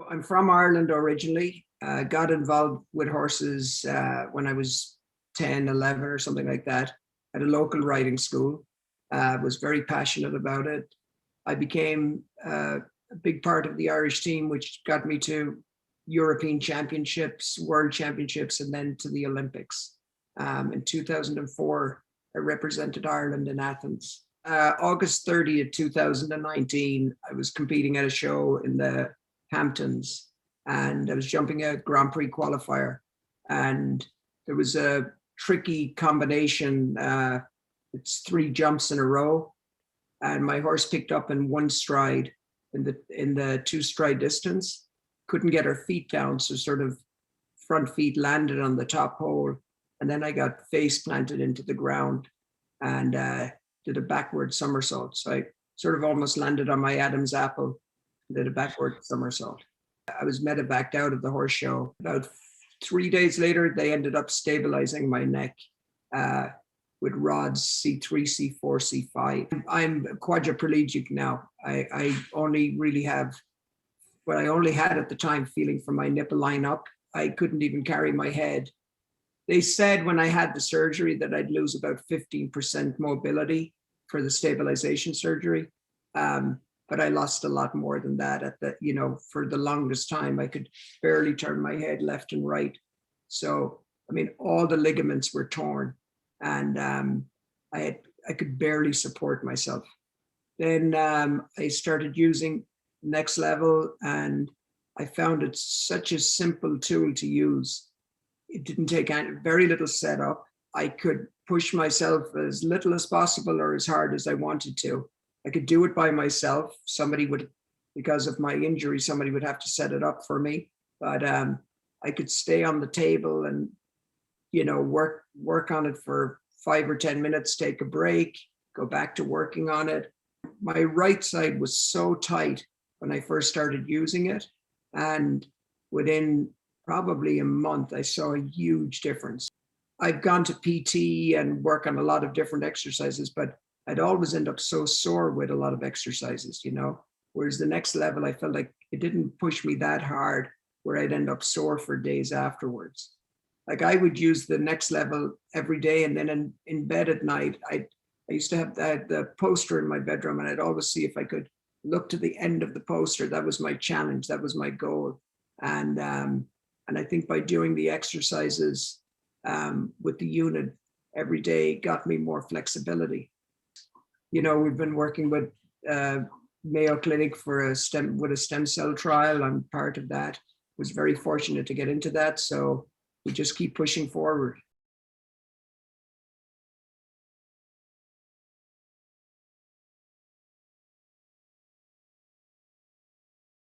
I'm from Ireland originally. Got involved with horses when I was 10, 11 or something like that at a local riding school. Was very passionate about it. I became a big part of the Irish team, which got me to European championships, world championships, and then to the Olympics. In 2004, I represented Ireland in Athens. August 30th, 2019, I was competing at a show in the Hamptons, and I was jumping a Grand Prix qualifier, and there was a tricky combination. It's 3 jumps in a row, and my horse picked up in one stride in the 2-stride distance. Couldn't get her feet down, so sort of front feet landed on the top hole, and then I got face planted into the ground and did a backward somersault. So I sort of almost landed on my Adam's apple, did a backward somersault. I was medevaced out of the horse show. About 3 days later, they ended up stabilizing my neck with rods C3, C4, C5. I'm a quadriplegic now. I only really have what I only had at the time, feeling from my nipple line up. I couldn't even carry my head. They said when I had the surgery that I'd lose about 15% mobility for the stabilization surgery. But I lost a lot more than that for the longest time. I could barely turn my head left and right. So, I mean, all the ligaments were torn, and I could barely support myself. Then I started using NecksLevel, and I found it such a simple tool to use. It didn't take very little setup. I could push myself as little as possible or as hard as I wanted to. I could do it by myself. Because of my injury, somebody would have to set it up for me. But I could stay on the table and, work on it for 5 or 10 minutes, take a break, go back to working on it. My right side was so tight when I first started using it. And within probably a month, I saw a huge difference. I've gone to PT and work on a lot of different exercises, but I'd always end up so sore with a lot of exercises, whereas the NecksLevel, I felt like it didn't push me that hard where I'd end up sore for days afterwards. Like I would use the NecksLevel every day, and then in bed at night, I used to have the poster in my bedroom, and I'd always see if I could look to the end of the poster. That was my challenge. That was my goal. And I think by doing the exercises with the unit every day got me more flexibility. We've been working with Mayo Clinic for a stem cell trial. I'm part of that. Was very fortunate to get into that. So we just keep pushing forward.